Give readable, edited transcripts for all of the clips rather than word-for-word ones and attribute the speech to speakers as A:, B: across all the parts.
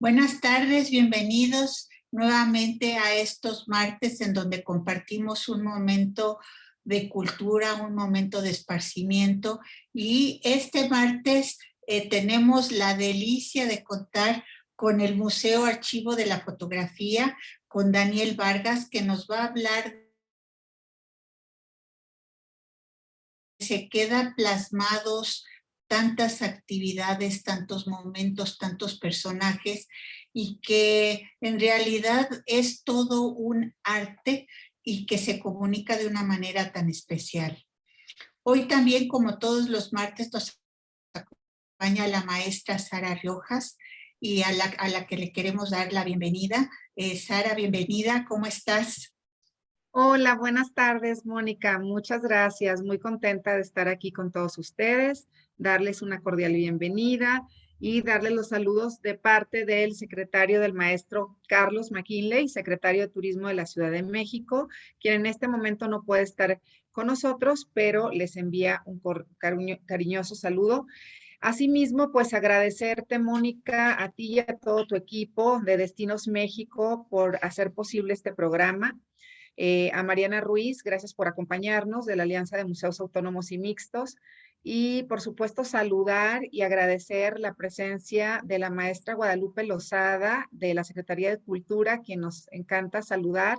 A: Buenas tardes, bienvenidos nuevamente a estos martes en donde compartimos un momento de cultura, un momento de esparcimiento. Y este martes tenemos la delicia de contar con el Museo Archivo de la Fotografía, con Daniel Vargas, que nos va a hablar. Se queda plasmados tantas actividades, tantos momentos, tantos personajes, y que en realidad es todo un arte y que se comunica de una manera tan especial. Hoy también, como todos los martes, nos acompaña la maestra Sara Riojas, y a la que le queremos dar la bienvenida. Sara, bienvenida, ¿cómo estás?
B: Hola, buenas tardes, Mónica. Muchas gracias. Muy contenta de estar aquí con todos ustedes, darles una cordial bienvenida y darles los saludos de parte del secretario del maestro Carlos McKinley, secretario de Turismo de la Ciudad de México, quien en este momento no puede estar con nosotros, pero les envía un cariñoso saludo. Asimismo, pues agradecerte, Mónica, a ti y a todo tu equipo de Destinos México por hacer posible este programa. A Mariana Ruiz, gracias por acompañarnos de la Alianza de Museos Autónomos y Mixtos. Y por supuesto saludar y agradecer la presencia de la maestra Guadalupe Lozada de la Secretaría de Cultura, quien nos encanta saludar,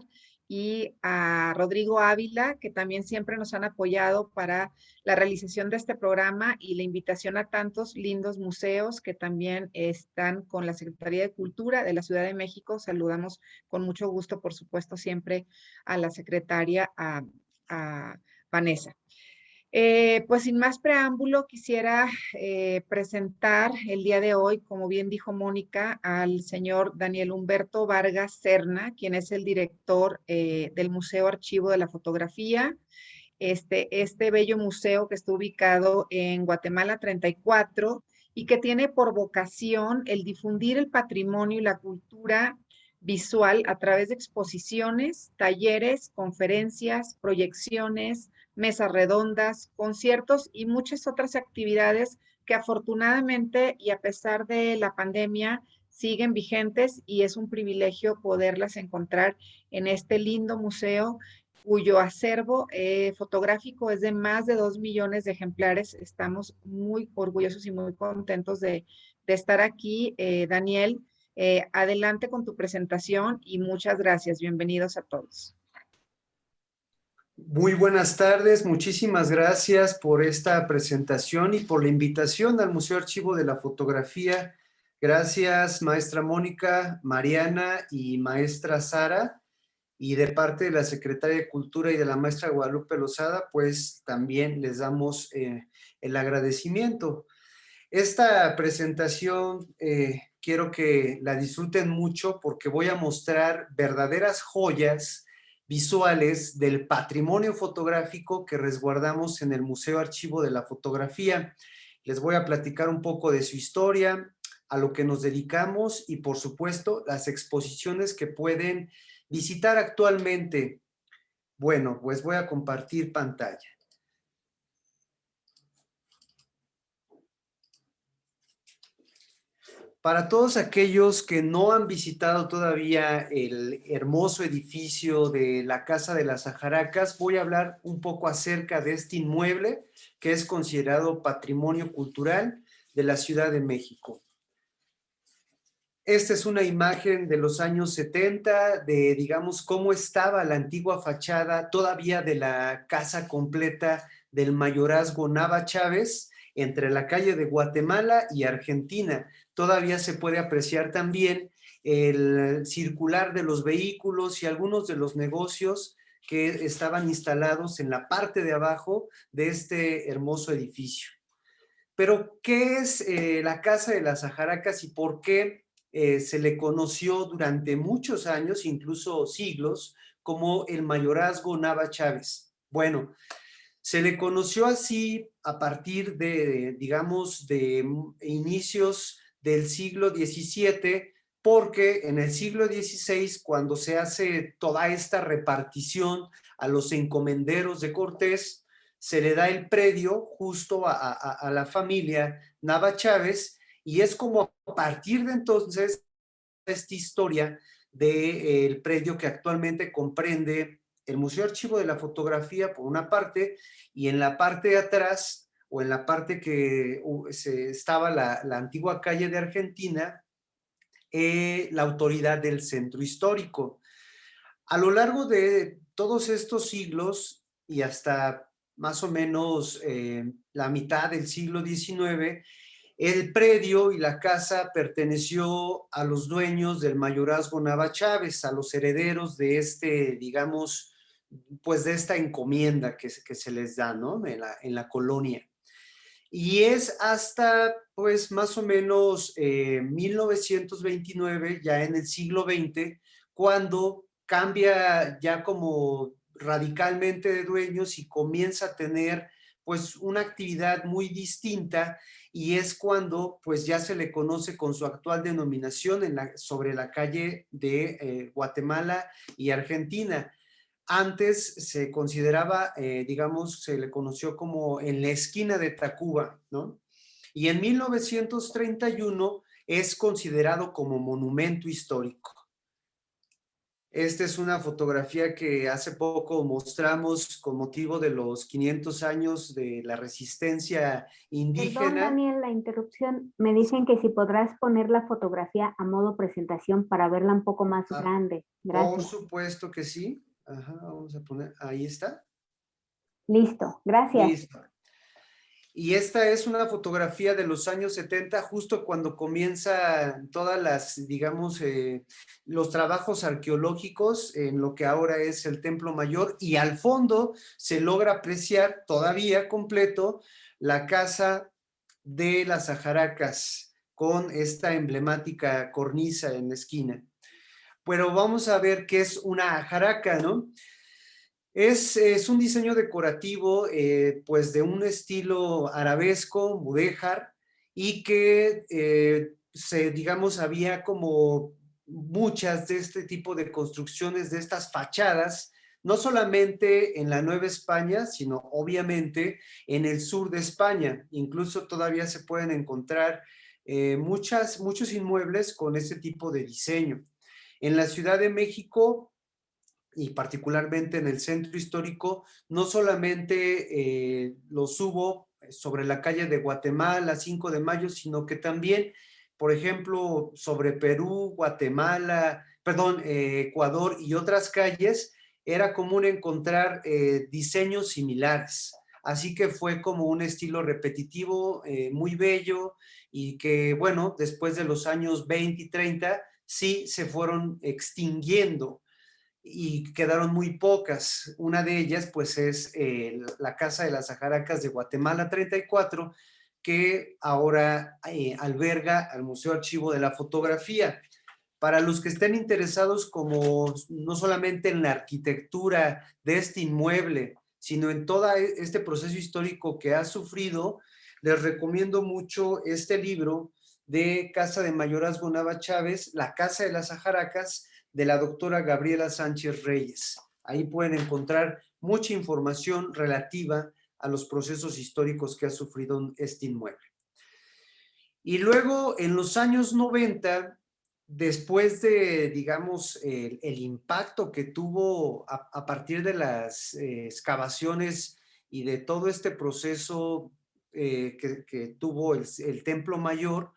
B: y a Rodrigo Ávila, que también siempre nos han apoyado para la realización de este programa y la invitación a tantos lindos museos que también están con la Secretaría de Cultura de la Ciudad de México. Saludamos con mucho gusto, por supuesto, siempre a la secretaria, a Vanessa. Pues sin más preámbulo, quisiera presentar el día de hoy, como bien dijo Mónica, al señor Daniel Humberto Vargas Serna, quien es el director del Museo Archivo de la Fotografía. Este bello museo que está ubicado en Guatemala 34 y que tiene por vocación el difundir el patrimonio y la cultura visual a través de exposiciones, talleres, conferencias, proyecciones, mesas redondas, conciertos y muchas otras actividades que afortunadamente y a pesar de la pandemia siguen vigentes, y es un privilegio poderlas encontrar en este lindo museo cuyo acervo fotográfico es de más de 2 millones de ejemplares. Estamos muy orgullosos y muy contentos de estar aquí. Daniel, adelante con tu presentación y muchas gracias. Bienvenidos a todos.
C: Muy buenas tardes, muchísimas gracias por esta presentación y por la invitación al Museo Archivo de la Fotografía. Gracias, maestra Mónica, Mariana y maestra Sara. Y de parte de la Secretaria de Cultura y de la maestra Guadalupe Lozada, pues también les damos el agradecimiento. Esta presentación quiero que la disfruten mucho porque voy a mostrar verdaderas joyas visuales del patrimonio fotográfico que resguardamos en el Museo Archivo de la Fotografía. Les voy a platicar un poco de su historia, a lo que nos dedicamos y, por supuesto, las exposiciones que pueden visitar actualmente. Bueno, pues voy a compartir pantalla. Para todos aquellos que no han visitado todavía el hermoso edificio de la Casa de las Ajaracas, voy a hablar un poco acerca de este inmueble que es considerado patrimonio cultural de la Ciudad de México. Esta es una imagen de los años 70, de, digamos, cómo estaba la antigua fachada todavía de la casa completa del mayorazgo Nava Chávez, entre la calle de Guatemala y Argentina. Todavía se puede apreciar también el circular de los vehículos y algunos de los negocios que estaban instalados en la parte de abajo de este hermoso edificio. Pero, ¿qué es la Casa de las Ajaracas y por qué se le conoció durante muchos años, incluso siglos, como el mayorazgo Nava Chávez? Bueno, se le conoció así a partir de, digamos, de inicios del siglo XVII, porque en el siglo XVI, cuando se hace toda esta repartición a los encomenderos de Cortés, se le da el predio justo a la familia Nava Chávez, y es como a partir de entonces esta historia del predio que actualmente comprende el Museo Archivo de la Fotografía por una parte, y en la parte de atrás, o en la parte que estaba la antigua calle de Argentina, la autoridad del centro histórico. A lo largo de todos estos siglos y hasta más o menos la mitad del siglo XIX, el predio y la casa perteneció a los dueños del mayorazgo Nava Chávez, a los herederos de este, digamos, pues de esta encomienda que se les da, ¿no? En la colonia. Y es hasta, pues, más o menos 1929, ya en el siglo XX, cuando cambia ya como radicalmente de dueños y comienza a tener, pues, una actividad muy distinta, y es cuando, pues, ya se le conoce con su actual denominación sobre la calle de Guatemala y Argentina. Antes se consideraba, digamos, se le conoció como en la esquina de Tacuba, ¿no? Y en 1931 es considerado como monumento histórico. Esta es una fotografía que hace poco mostramos con motivo de los 500 años de la resistencia indígena.
D: Perdón, Daniel, la interrupción. Me dicen que si podrás poner la fotografía a modo presentación para verla un poco más grande. Gracias.
C: Por supuesto que sí. Ajá, vamos a poner, ahí está.
D: Listo, gracias.
C: Listo. Y esta es una fotografía de los años 70, justo cuando comienzan todas las, digamos, los trabajos arqueológicos en lo que ahora es el Templo Mayor, y al fondo se logra apreciar todavía completo la casa de las Ajaracas con esta emblemática cornisa en la esquina. Pero vamos a ver qué es una ajaraca, ¿no? Es un diseño decorativo, pues de un estilo arabesco, mudéjar, y que digamos, había como muchas de este tipo de construcciones, de estas fachadas, no solamente en la Nueva España, sino obviamente en el sur de España. Incluso todavía se pueden encontrar muchos inmuebles con este tipo de diseño. En la Ciudad de México, y particularmente en el centro histórico, no solamente los hubo sobre la calle de Guatemala, 5 de Mayo, sino que también, por ejemplo, sobre Perú, Guatemala, perdón, Ecuador y otras calles, era común encontrar diseños similares. Así que fue como un estilo repetitivo, muy bello, y que, bueno, después de los años 20 y 30, sí se fueron extinguiendo y quedaron muy pocas. Una de ellas, pues, es la Casa de las Ajaracas de Guatemala 34, que ahora alberga al Museo Archivo de la Fotografía. Para los que estén interesados como no solamente en la arquitectura de este inmueble, sino en todo este proceso histórico que ha sufrido, les recomiendo mucho este libro de Casa de Mayorazgo Nava Chávez, La Casa de las Ajaracas, de la doctora Gabriela Sánchez Reyes. Ahí pueden encontrar mucha información relativa a los procesos históricos que ha sufrido este inmueble. Y luego, en los años 90, después de, digamos, el impacto que tuvo a partir de las excavaciones y de todo este proceso que tuvo el Templo Mayor,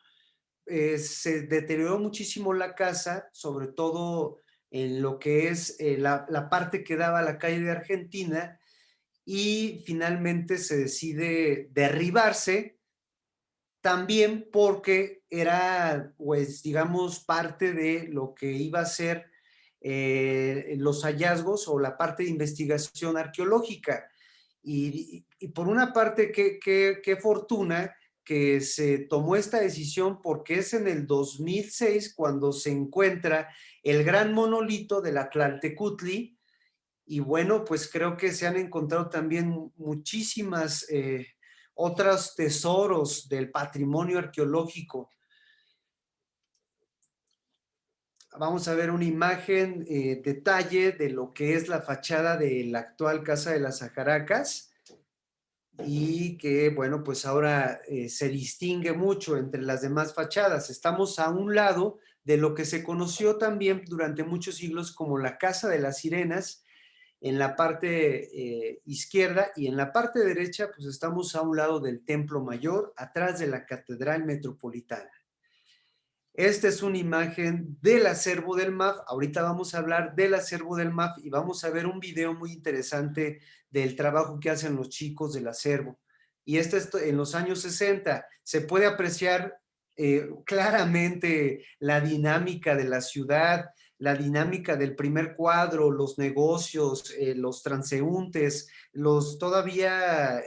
C: se deterioró muchísimo la casa, sobre todo en lo que es la parte que daba a la calle de Argentina, y finalmente se decide derribarse, también porque era, pues, digamos, parte de lo que iba a ser los hallazgos o la parte de investigación arqueológica. Y por una parte, qué fortuna que se tomó esta decisión, porque es en el 2006 cuando se encuentra el gran monolito del Atlaltecutli. Y bueno, pues creo que se han encontrado también muchísimas otros tesoros del patrimonio arqueológico. Vamos a ver una imagen, detalle de lo que es la fachada de la actual Casa de las Ajaracas, y que, bueno, pues ahora se distingue mucho entre las demás fachadas. Estamos a un lado de lo que se conoció también durante muchos siglos como la Casa de las Sirenas, en la parte izquierda, y en la parte derecha pues estamos a un lado del Templo Mayor, atrás de la Catedral Metropolitana. Esta es una imagen del acervo del MAF. Ahorita vamos a hablar del acervo del MAF y vamos a ver un video muy interesante del trabajo que hacen los chicos del acervo. Y este es en los años 60. Se puede apreciar claramente la dinámica de la ciudad, la dinámica del primer cuadro, los negocios, los transeúntes, los todavía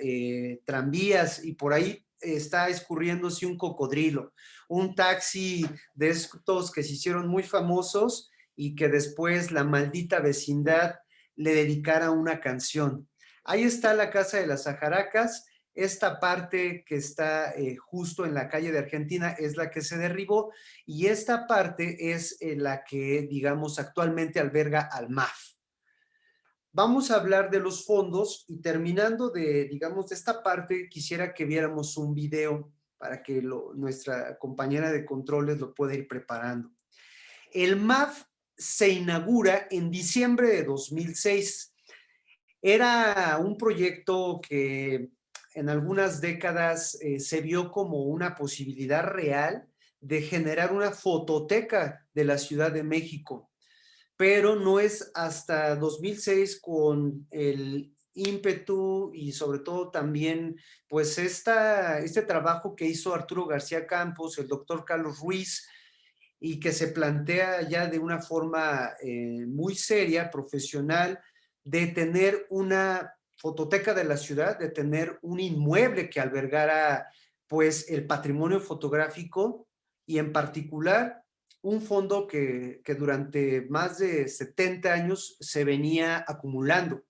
C: tranvías, y por ahí está escurriéndose un cocodrilo, un taxi de estos que se hicieron muy famosos y que después la maldita vecindad le dedicara una canción. Ahí está la Casa de las Sajaracas. Esta parte que está justo en la calle de Argentina es la que se derribó, y esta parte es la que, digamos, actualmente alberga al MAF. Vamos a hablar de los fondos, y terminando de, digamos, de esta parte, quisiera que viéramos un video para que nuestra compañera de controles lo pueda ir preparando. El MAF se inaugura en diciembre de 2006. Era un proyecto que en algunas décadas se vio como una posibilidad real de generar una fototeca de la Ciudad de México, pero no es hasta 2006, con el ímpetu y sobre todo también pues este trabajo que hizo Arturo García Campos, el doctor Carlos Ruiz, y que se plantea ya de una forma muy seria, profesional, de tener una fototeca de la ciudad, de tener un inmueble que albergara pues el patrimonio fotográfico, y en particular un fondo que durante más de 70 años se venía acumulando,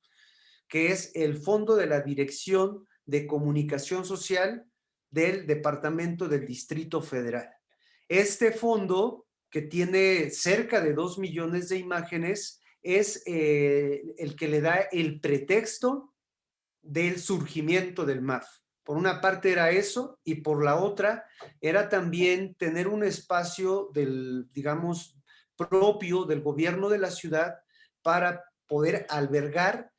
C: que es el Fondo de la Dirección de Comunicación Social del Departamento del Distrito Federal. Este fondo, que tiene cerca de 2 millones de imágenes, es el que le da el pretexto del surgimiento del MAF. Por una parte era eso, y por la otra era también tener un espacio digamos, propio del gobierno de la ciudad para poder albergar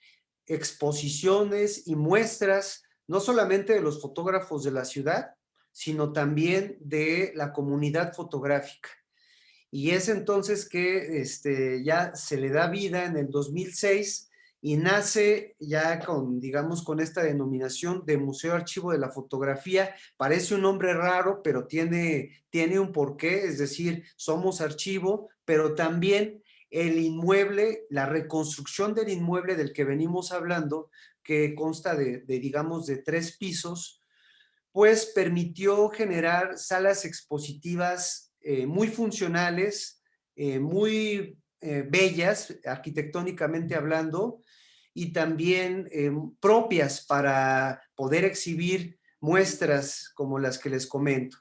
C: exposiciones y muestras, no solamente de los fotógrafos de la ciudad, sino también de la comunidad fotográfica. Y es entonces que ya se le da vida en el 2006, y nace ya con, digamos, con esta denominación de Museo Archivo de la Fotografía. Parece un nombre raro, pero tiene un porqué, es decir, somos archivo, pero también el inmueble, la reconstrucción del inmueble del que venimos hablando, que consta digamos, de 3 pisos, pues permitió generar salas expositivas muy funcionales, muy bellas, arquitectónicamente hablando, y también propias para poder exhibir muestras como las que les comento.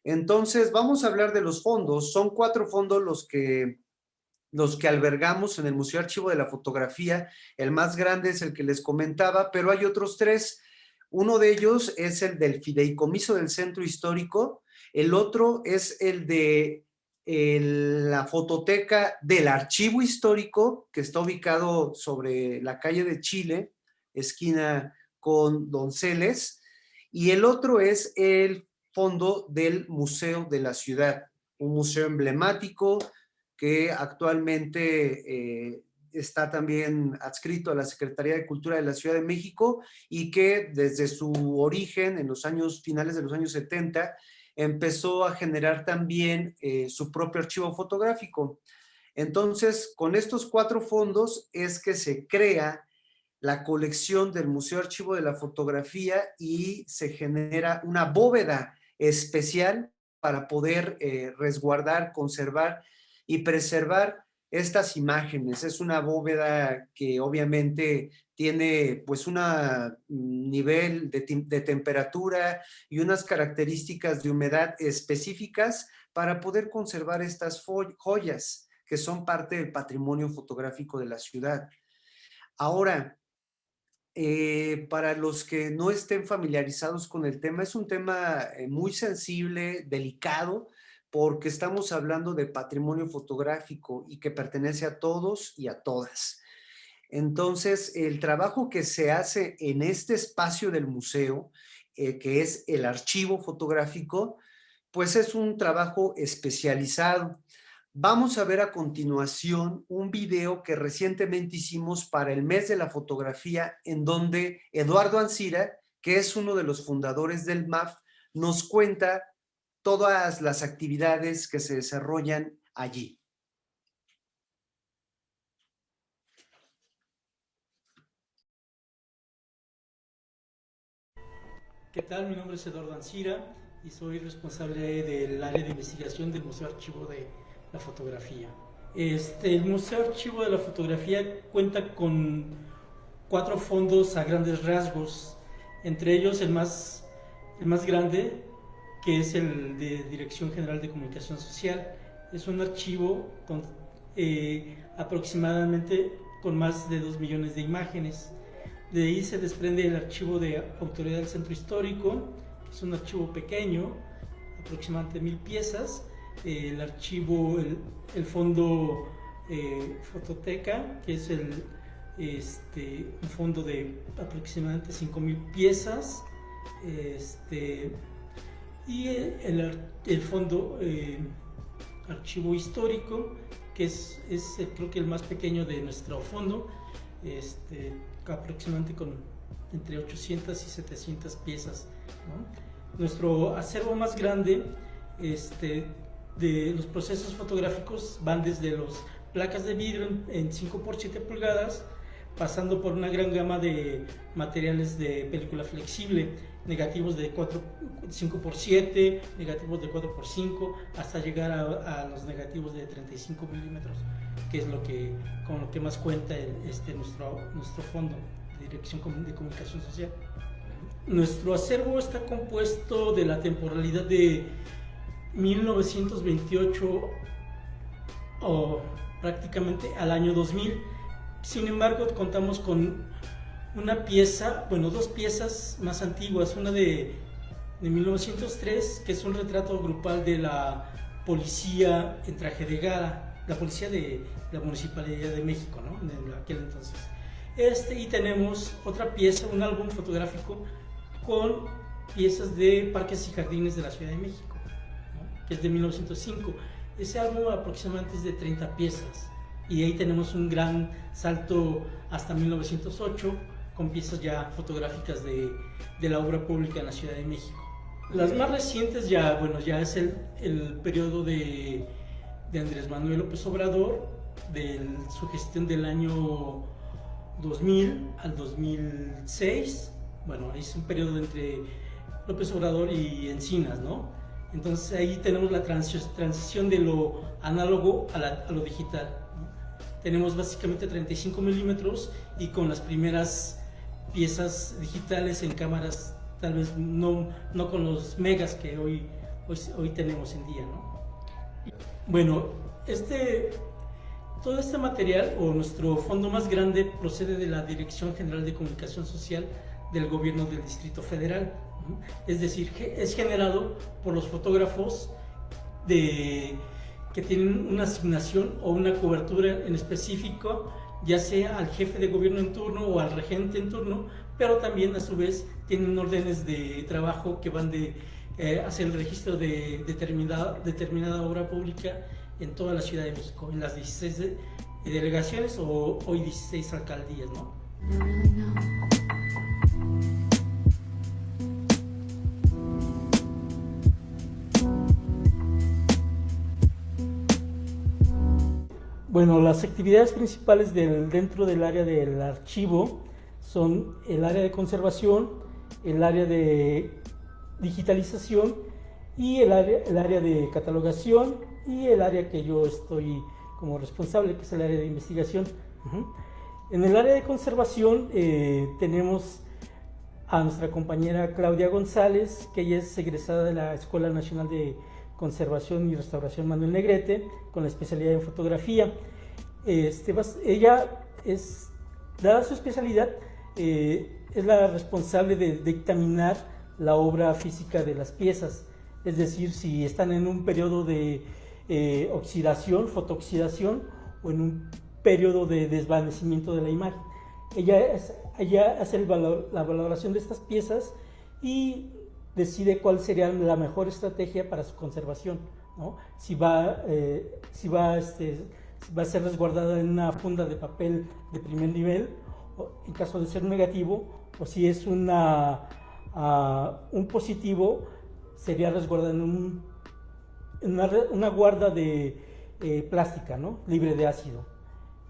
C: Entonces, vamos a hablar de los fondos. Son 4 fondos los que albergamos en el Museo Archivo de la Fotografía. El más grande es el que les comentaba, pero hay otros 3. Uno de ellos es el del Fideicomiso del Centro Histórico. El otro es el de la fototeca del Archivo Histórico, que está ubicado sobre la calle de Chile, esquina con Donceles. Y el otro es el fondo del Museo de la Ciudad, un museo emblemático que actualmente está también adscrito a la Secretaría de Cultura de la Ciudad de México, y que desde su origen, en los finales de los años 70, empezó a generar también su propio archivo fotográfico. Entonces, con estos 4 fondos es que se crea la colección del Museo Archivo de la Fotografía, y se genera una bóveda especial para poder resguardar, conservar y preservar estas imágenes. Es una bóveda que obviamente tiene pues un nivel de temperatura y unas características de humedad específicas para poder conservar estas joyas que son parte del patrimonio fotográfico de la ciudad. Ahora, para los que no estén familiarizados con el tema, es un tema muy sensible, delicado, porque estamos hablando de patrimonio fotográfico y que pertenece a todos y a todas. Entonces, el trabajo que se hace en este espacio del museo, que es el archivo fotográfico, pues es un trabajo especializado. Vamos a ver a continuación un video que recientemente hicimos para el mes de la fotografía, en donde Eduardo Ancira, que es uno de los fundadores del MAF, nos cuenta todas las actividades que se desarrollan allí.
E: ¿Qué tal? Mi nombre es Eduardo Ancira y soy responsable del área de investigación del Museo Archivo de la Fotografía. El Museo Archivo de la Fotografía cuenta con 4 fondos a grandes rasgos, entre ellos el más grande, que es el de Dirección General de Comunicación Social. Es un archivo con, aproximadamente con más de 2 millones de imágenes. De ahí se desprende el archivo de Autoridad del Centro Histórico, que es un archivo pequeño, aproximadamente 1000 piezas. El archivo, el fondo Fototeca, que es un fondo de aproximadamente 5000 piezas. Y el fondo Archivo Histórico, que es creo que el más pequeño de nuestro fondo, aproximadamente con entre 800 y 700 piezas, ¿no? Nuestro acervo más grande de los procesos fotográficos van desde las placas de vidrio en 5 por 7 pulgadas, pasando por una gran gama de materiales de película flexible, negativos de 5 por 7, negativos de 4 por 5, hasta llegar a los negativos de 35 milímetros, que es con lo que más cuenta nuestro fondo de Dirección de Comunicación Social. Nuestro acervo está compuesto de la temporalidad de 1928 o prácticamente al año 2000. Sin embargo, contamos con dos piezas más antiguas, una de 1903, que es un retrato grupal de la policía en traje de gala, la policía de la Municipalidad de México, ¿no? En aquel entonces. Y tenemos otra pieza, un álbum fotográfico con piezas de parques y jardines de la Ciudad de México, ¿no? Que es de 1905. Ese álbum aproximadamente es de 30 piezas. Y ahí tenemos un gran salto hasta 1908 con piezas ya fotográficas de la obra pública en la Ciudad de México. Las más recientes ya es el periodo de Andrés Manuel López Obrador, de su gestión del año 2000 al 2006. Bueno, es un periodo entre López Obrador y Encinas, ¿no? Entonces ahí tenemos la transición de lo análogo a lo digital, ¿no? Tenemos básicamente 35 milímetros y con las primeras piezas digitales en cámaras, tal vez no con los megas que hoy tenemos en día, ¿no? Bueno, todo este material, o nuestro fondo más grande, procede de la Dirección General de Comunicación Social del Gobierno del Distrito Federal. Es decir, es generado por los fotógrafos que tienen una asignación o una cobertura en específico, ya sea al jefe de gobierno en turno o al regente en turno, pero también a su vez tienen órdenes de trabajo que van de hacer el registro de determinada obra pública en toda la Ciudad de México, en las 16 delegaciones o hoy 16 alcaldías, ¿no? Bueno, las actividades principales dentro del área del archivo son el área de conservación, el área de digitalización y el área de catalogación y el área que yo estoy como responsable, que es el área de investigación. En el área de conservación tenemos a nuestra compañera Claudia González, que ella es egresada de la Escuela Nacional de Conservación y Restauración Manuel Negrete, con la especialidad en fotografía. Ella dada su especialidad, es la responsable de dictaminar la obra física de las piezas. es decir, si están en un periodo de oxidación, fotooxidación, o en un periodo de desvanecimiento de la imagen. Ella hace la valoración de estas piezas y decide cuál sería la mejor estrategia para su conservación, ¿no? Si va a ser resguardada en una funda de papel de primer nivel, en caso de ser negativo, o si es un positivo, sería resguardada en una guarda de plástica, ¿no? Libre de ácido.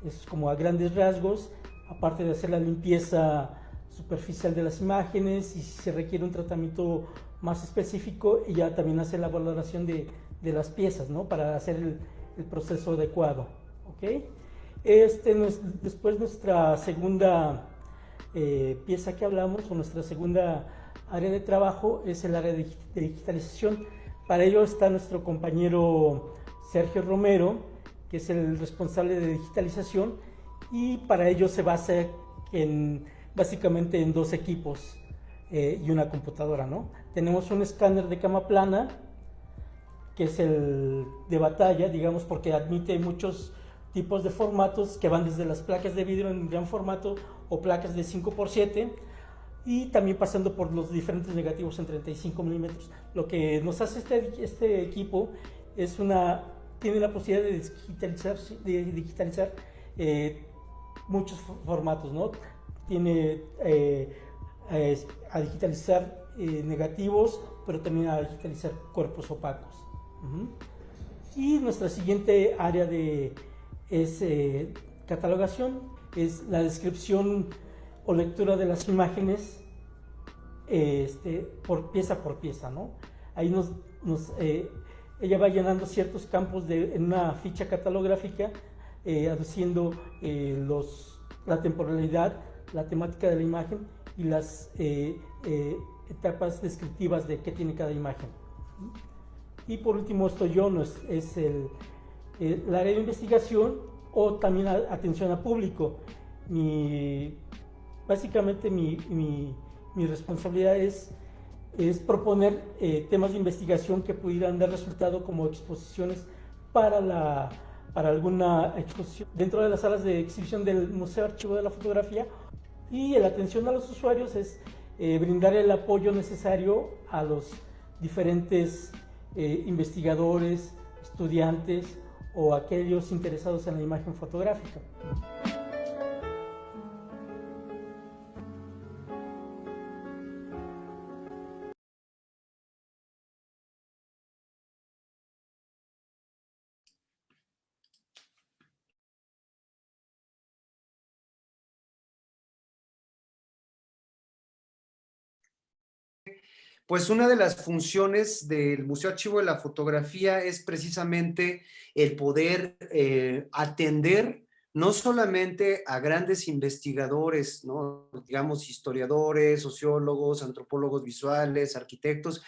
E: Es como a grandes rasgos, aparte de hacer la limpieza superficial de las imágenes, y si se requiere un tratamiento más específico, ella también hace la valoración de las piezas, ¿no? Para hacer el proceso adecuado, ¿ok? Después nuestra segunda pieza que hablamos, o nuestra segunda área de trabajo, es el área de digitalización. Para ello está nuestro compañero Sergio Romero, que es el responsable de digitalización, y para ello se basa básicamente en 2 equipos y una computadora, ¿no? Tenemos un escáner de cama plana, que es el de batalla, digamos, porque admite muchos tipos de formatos que van desde las placas de vidrio en gran formato o placas de 5x7, y también pasando por los diferentes negativos en 35 milímetros. Lo que nos hace este equipo tiene la posibilidad de digitalizar muchos formatos, ¿no? Tiene a digitalizar negativos, pero también a digitalizar cuerpos opacos. Y nuestra siguiente área es catalogación, es la descripción o lectura de las imágenes por pieza, ¿no? Ahí ella va llenando ciertos campos en una ficha catalográfica, aduciendo la temporalidad, la temática de la imagen y las etapas descriptivas de qué tiene cada imagen. Y por último, es el área de investigación, o también atención al público. Básicamente mi responsabilidad es proponer temas de investigación que pudieran dar resultado como exposiciones para alguna exposición dentro de las salas de exhibición del Museo Archivo de la Fotografía. Y la atención a los usuarios es brindar el apoyo necesario a los diferentes investigadores, estudiantes o aquellos interesados en la imagen fotográfica.
C: Pues una de las funciones del Museo Archivo de la Fotografía es precisamente el poder atender no solamente a grandes investigadores, ¿no? Digamos, historiadores, sociólogos, antropólogos visuales, arquitectos,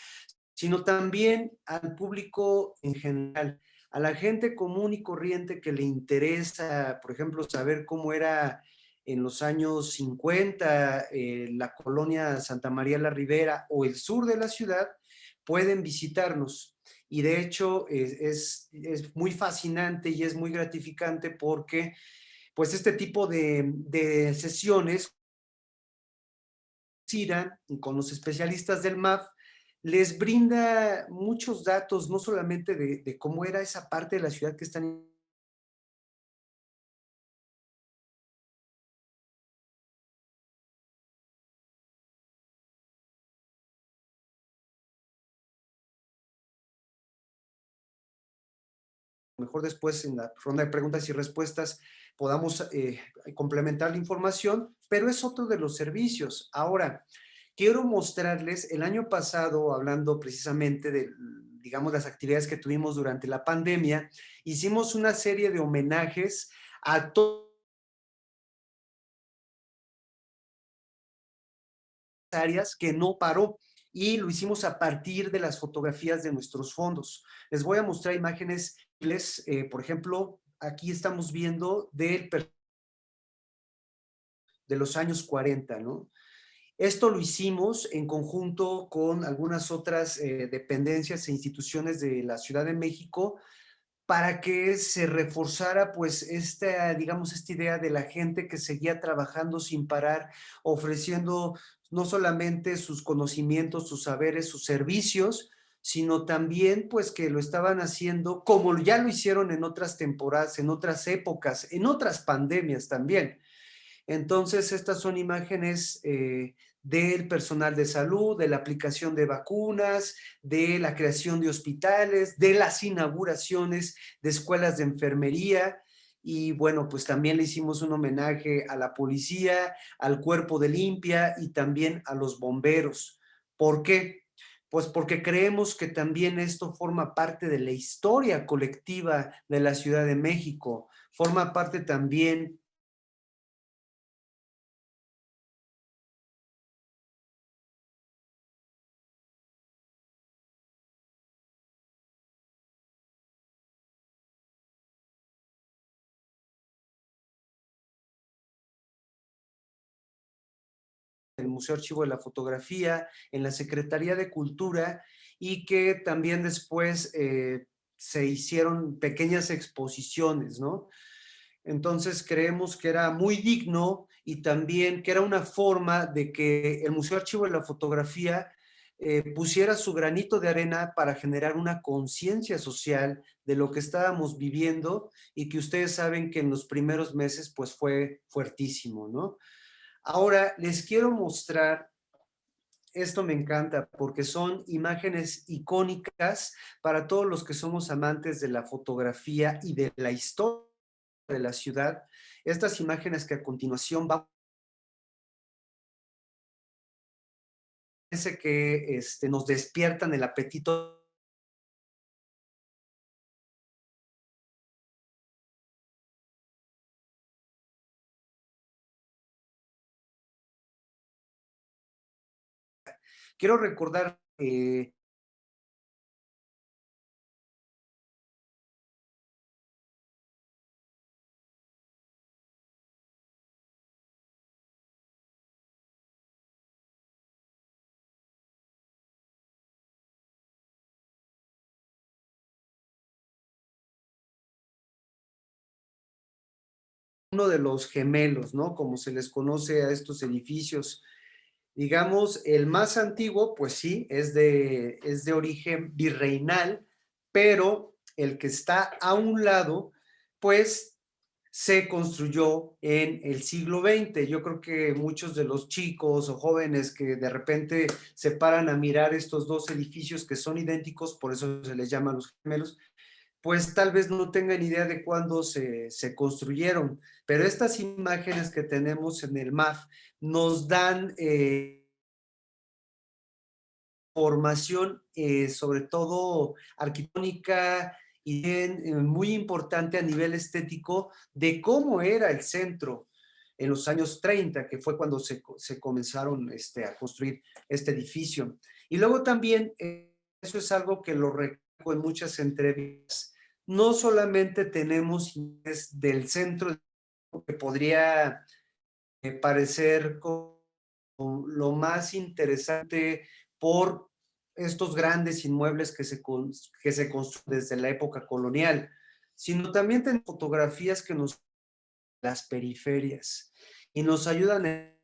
C: sino también al público en general, a la gente común y corriente que le interesa, por ejemplo, saber cómo era en los años 50, la colonia Santa María la Ribera o el sur de la ciudad, pueden visitarnos. Y de hecho es muy fascinante y es muy gratificante porque pues este tipo de sesiones con los especialistas del MAF les brinda muchos datos, no solamente de cómo era esa parte de la ciudad que están mejor después en la ronda de preguntas y respuestas podamos complementar la información, pero es otro de los servicios. Ahora, quiero mostrarles, el año pasado, hablando precisamente de, digamos, las actividades que tuvimos durante la pandemia, hicimos una serie de homenajes a áreas que no paró, y lo hicimos a partir de las fotografías de nuestros fondos. Les voy a mostrar imágenes, por ejemplo, aquí estamos viendo de los años 40, ¿no? Esto lo hicimos en conjunto con algunas otras dependencias e instituciones de la Ciudad de México para que se reforzara pues digamos, esta idea de la gente que seguía trabajando sin parar, ofreciendo no solamente sus conocimientos, sus saberes, sus servicios, sino también pues que lo estaban haciendo como ya lo hicieron en otras temporadas, en otras épocas, en otras pandemias también. Entonces, estas son imágenes del personal de salud, de la aplicación de vacunas, de la creación de hospitales, de las inauguraciones de escuelas de enfermería. Y bueno, pues también le hicimos un homenaje a la policía, al cuerpo de limpia y también a los bomberos. ¿Por qué? Pues porque creemos que también esto forma parte de la historia colectiva de la Ciudad de México, forma parte también el Museo Archivo de la Fotografía, en la Secretaría de Cultura, y que también después se hicieron pequeñas exposiciones, ¿no? Entonces creemos que era muy digno y también que era una forma de que el Museo Archivo de la Fotografía pusiera su granito de arena para generar una conciencia social de lo que estábamos viviendo y que ustedes saben que en los primeros meses pues fue fuertísimo, ¿no? Ahora les quiero mostrar, esto me encanta porque son imágenes icónicas para todos los que somos amantes de la fotografía y de la historia de la ciudad. Estas imágenes que a continuación parece que nos despiertan el apetito. Quiero recordar uno de los gemelos, ¿no? Como se les conoce a estos edificios. Digamos, el más antiguo, pues sí, es de origen virreinal, pero el que está a un lado, pues se construyó en el siglo XX. Yo creo que muchos de los chicos o jóvenes que de repente se paran a mirar estos dos edificios que son idénticos, por eso se les llama los gemelos, pues tal vez no tengan idea de cuándo se construyeron, pero estas imágenes que tenemos en el MAF nos dan formación sobre todo arquitectónica y muy importante a nivel estético de cómo era el centro en los años 30, que fue cuando se comenzaron a construir este edificio. Y luego también, eso es algo que lo recuerdo en muchas entrevistas, no solamente tenemos del centro que podría parecer como lo más interesante por estos grandes inmuebles que se construyen desde la época colonial, sino también tenemos fotografías que nos las periferias y nos ayudan a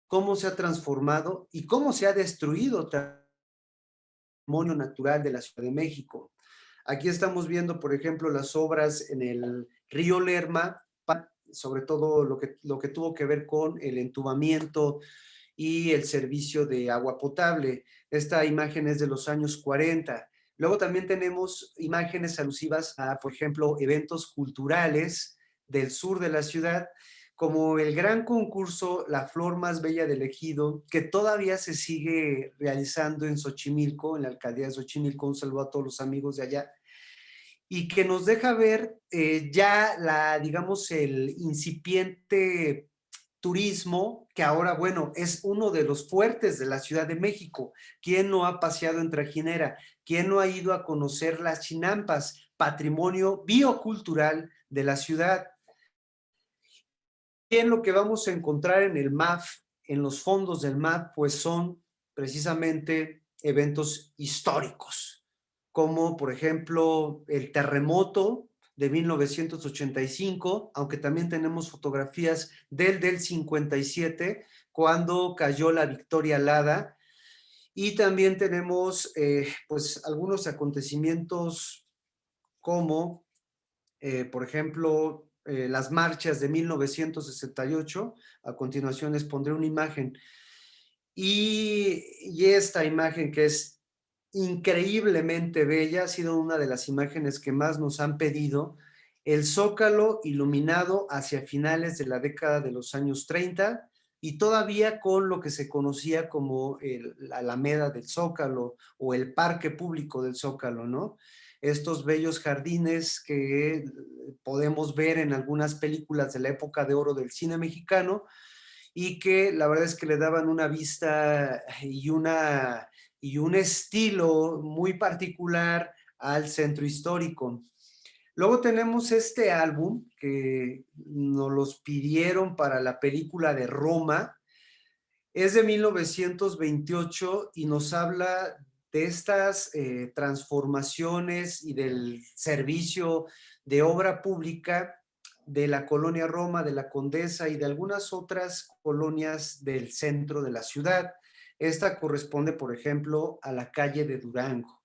C: cómo se ha transformado y cómo se ha destruido el patrimonio natural de la Ciudad de México. Aquí estamos viendo, por ejemplo, las obras en el río Lerma, sobre todo lo que tuvo que ver con el entubamiento y el servicio de agua potable. Esta imagen es de los años 40. Luego también tenemos imágenes alusivas a, por ejemplo, eventos culturales del sur de la ciudad, como el gran concurso La Flor Más Bella del Ejido, que todavía se sigue realizando en Xochimilco, en la alcaldía de Xochimilco. Un saludo a todos los amigos de allá. Y que nos deja ver ya digamos, el incipiente turismo, que ahora, bueno, es uno de los fuertes de la Ciudad de México. ¿Quién no ha paseado en Trajinera? ¿Quién no ha ido a conocer las chinampas, patrimonio biocultural de la ciudad? lo que vamos a encontrar en el MAF, en los fondos del MAF, pues son precisamente eventos históricos, como por ejemplo el terremoto de 1985, aunque también tenemos fotografías del 57, cuando cayó la Victoria Alada, y también tenemos pues algunos acontecimientos como, por ejemplo, las marchas de 1968. A continuación les pondré una imagen. Y esta imagen, que es increíblemente bella, ha sido una de las imágenes que más nos han pedido. El Zócalo iluminado hacia finales de la década de los años 30 y todavía con lo que se conocía como la Alameda del Zócalo o el Parque Público del Zócalo, ¿no? Estos bellos jardines que podemos ver en algunas películas de la época de oro del cine mexicano, y que la verdad es que le daban una vista y un estilo muy particular al centro histórico. Luego tenemos este álbum que nos los pidieron para la película de Roma. Es de 1928 y nos habla de estas transformaciones y del servicio de obra pública de la colonia Roma, de la Condesa y de algunas otras colonias del centro de la ciudad. Esta corresponde, por ejemplo, a la calle de Durango.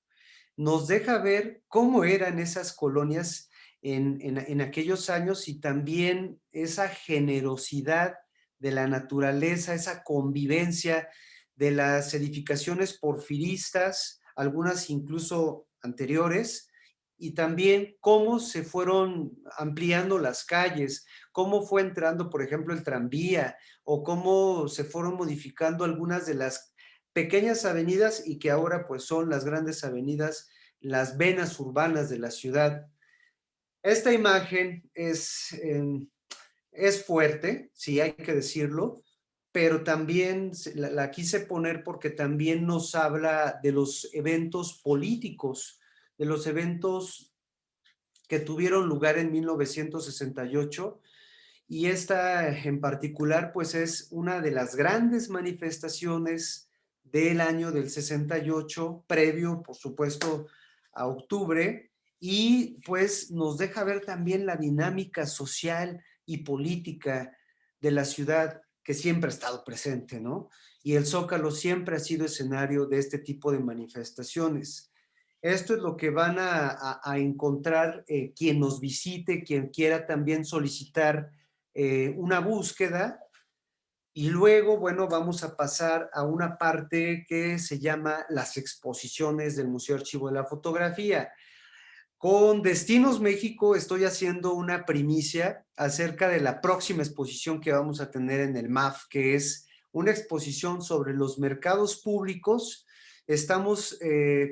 C: Nos deja ver cómo eran esas colonias en aquellos años y también esa generosidad de la naturaleza, esa convivencia de las edificaciones porfiristas, algunas incluso anteriores, y también cómo se fueron ampliando las calles, cómo fue entrando, por ejemplo, el tranvía, o cómo se fueron modificando algunas de las pequeñas avenidas y que ahora pues son las grandes avenidas, las venas urbanas de la ciudad. Esta imagen es fuerte, sí, hay que decirlo, pero también la quise poner porque también nos habla de los eventos políticos, de los eventos que tuvieron lugar en 1968, y esta en particular pues es una de las grandes manifestaciones del año del 68, previo por supuesto a octubre, y pues nos deja ver también la dinámica social y política de la ciudad, que siempre ha estado presente, ¿no? Y el Zócalo siempre ha sido escenario de este tipo de manifestaciones. Esto es lo que van a encontrar quien nos visite, quien quiera también solicitar una búsqueda. Y luego, bueno, vamos a pasar a una parte que se llama las exposiciones del Museo Archivo de la Fotografía. Con Destinos México estoy haciendo una primicia acerca de la próxima exposición que vamos a tener en el MAF, que es una exposición sobre los mercados públicos. Estamos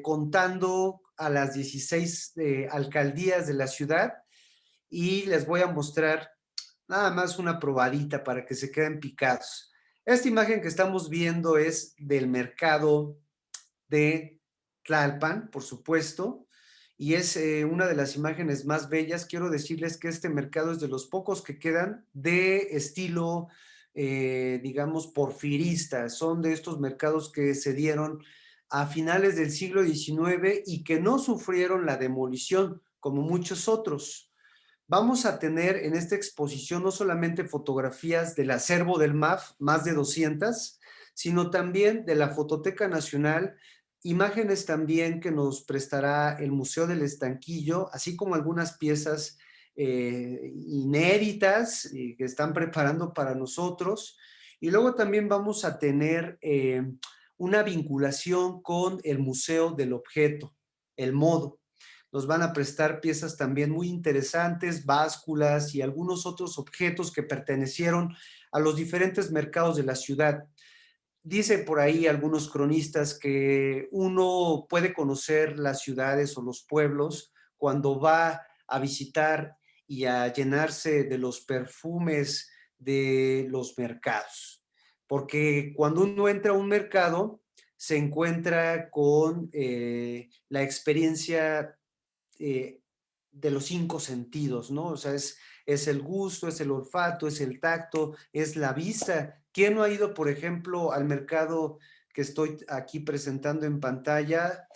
C: contando a las 16 alcaldías de la ciudad y les voy a mostrar nada más una probadita para que se queden picados. Esta imagen que estamos viendo es del mercado de Tlalpan, por supuesto, y es una de las imágenes más bellas. Quiero decirles que este mercado es de los pocos que quedan de estilo, digamos, porfirista. Son de estos mercados que se dieron a finales del siglo XIX y que no sufrieron la demolición como muchos otros. Vamos a tener en esta exposición no solamente fotografías del acervo del MAF, más de 200, sino también de la Fototeca Nacional, imágenes también que nos prestará el Museo del Estanquillo, así como algunas piezas inéditas que están preparando para nosotros. Y luego también vamos a tener una vinculación con el Museo del Objeto, el MODO. Nos van a prestar piezas también muy interesantes, básculas y algunos otros objetos que pertenecieron a los diferentes mercados de la ciudad. Dicen por ahí algunos cronistas que uno puede conocer las ciudades o los pueblos cuando va a visitar y a llenarse de los perfumes de los mercados. Porque cuando uno entra a un mercado, se encuentra con la experiencia de los 5 sentidos, ¿no? O sea, es el gusto, es el olfato, es el tacto, es la vista. ¿Quién no ha ido, por ejemplo, al mercado que estoy aquí presentando en pantalla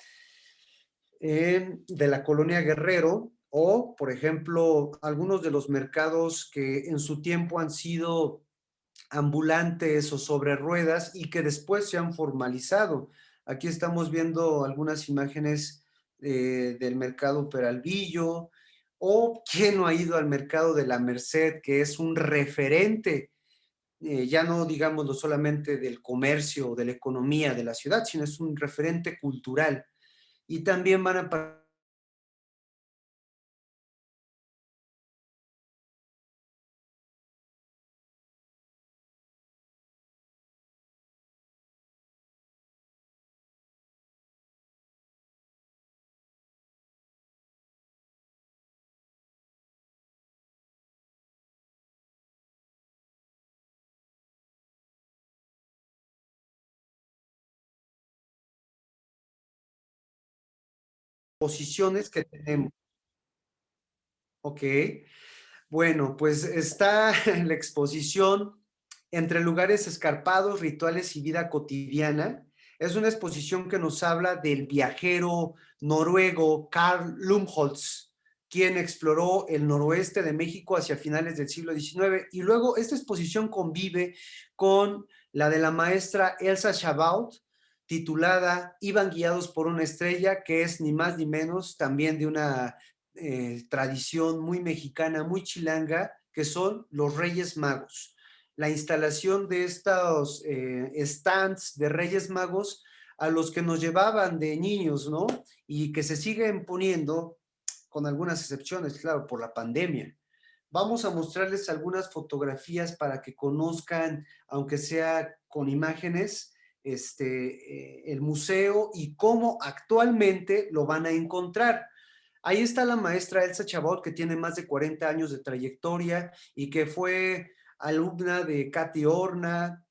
C: de la colonia Guerrero? O, por ejemplo, algunos de los mercados que en su tiempo han sido ambulantes o sobre ruedas y que después se han formalizado. Aquí estamos viendo algunas imágenes del mercado Peralvillo, o quién no ha ido al mercado de la Merced, que es un referente, ya no digámoslo solamente del comercio o de la economía de la ciudad, sino es un referente cultural. Y también van a posiciones que tenemos. Ok. Bueno, pues está en la exposición Entre lugares escarpados, rituales y vida cotidiana. Es una exposición que nos habla del viajero noruego Karl Lumholtz, quien exploró el noroeste de México hacia finales del siglo XIX. Y luego esta exposición convive con la de la maestra Elsa Schabaut, titulada Iban guiados por una estrella, que es ni más ni menos también de una tradición muy mexicana, muy chilanga, que son los Reyes Magos. La instalación de estos stands de Reyes Magos a los que nos llevaban de niños, ¿no? Y que se siguen poniendo, con algunas excepciones, claro, por la pandemia. Vamos a mostrarles algunas fotografías para que conozcan, aunque sea con imágenes, el museo y cómo actualmente lo van a encontrar. Ahí está la maestra Elsa Chabot, que tiene más de 40 años de trayectoria y que fue alumna de Katy Horna,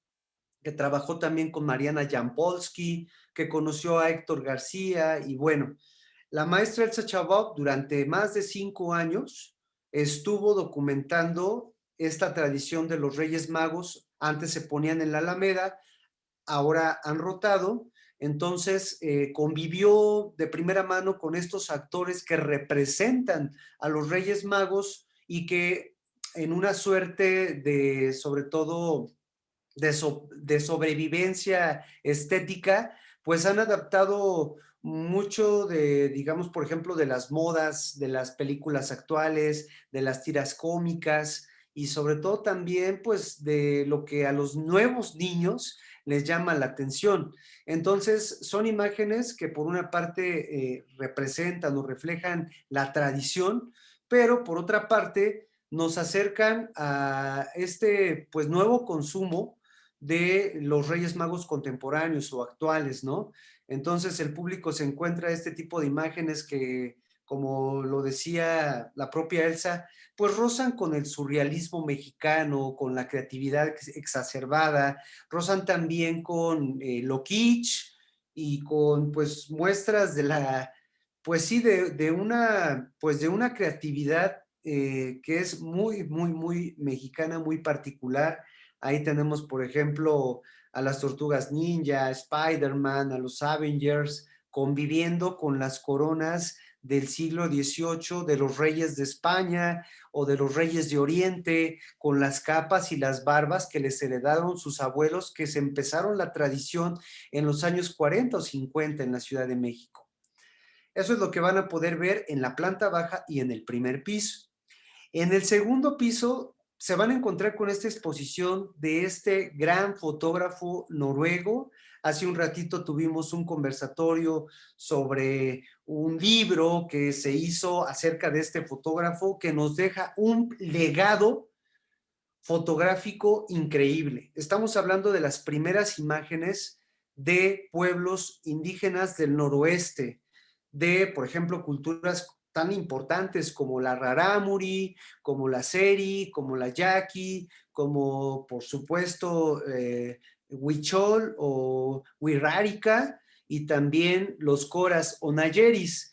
C: que trabajó también con Mariana Jampolsky, que conoció a Héctor García. Y bueno, la maestra Elsa Chabot durante más de 5 años estuvo documentando esta tradición de los Reyes Magos. Antes se ponían en la Alameda, ahora han rotado. Entonces convivió de primera mano con estos actores que representan a los Reyes Magos y que en una suerte de, sobre todo, de sobrevivencia estética, pues han adaptado mucho de, digamos, por ejemplo, de las modas, de las películas actuales, de las tiras cómicas y sobre todo también, pues, de lo que a los nuevos niños les llama la atención. Entonces, son imágenes que por una parte representan o reflejan la tradición, pero por otra parte nos acercan a este, pues, nuevo consumo de los Reyes Magos contemporáneos o actuales, ¿no? Entonces el público se encuentra este tipo de imágenes que, como lo decía la propia Elsa, pues rozan con el surrealismo mexicano, con la creatividad exacerbada, rozan también con lo kitsch y con pues muestras de la, pues sí, pues de una creatividad que es muy, muy, muy mexicana, muy particular. Ahí tenemos, por ejemplo, a las Tortugas Ninja, a Spider-Man, a los Avengers, conviviendo con las coronas del siglo XVIII de los reyes de España o de los reyes de Oriente, con las capas y las barbas que les heredaron sus abuelos, que se empezaron la tradición en los años 40 o 50 en la Ciudad de México. Eso es lo que van a poder ver en la planta baja y en el primer piso. En el segundo piso se van a encontrar con esta exposición de este gran fotógrafo noruego. Hace un ratito tuvimos un conversatorio sobre un libro que se hizo acerca de este fotógrafo que nos deja un legado fotográfico increíble. Estamos hablando de las primeras imágenes de pueblos indígenas del noroeste, de, por ejemplo, culturas tan importantes como la Rarámuri, como la Seri, como la Yaqui, como, por supuesto, Huichol o Wixárika, y también los Coras o Nayeris.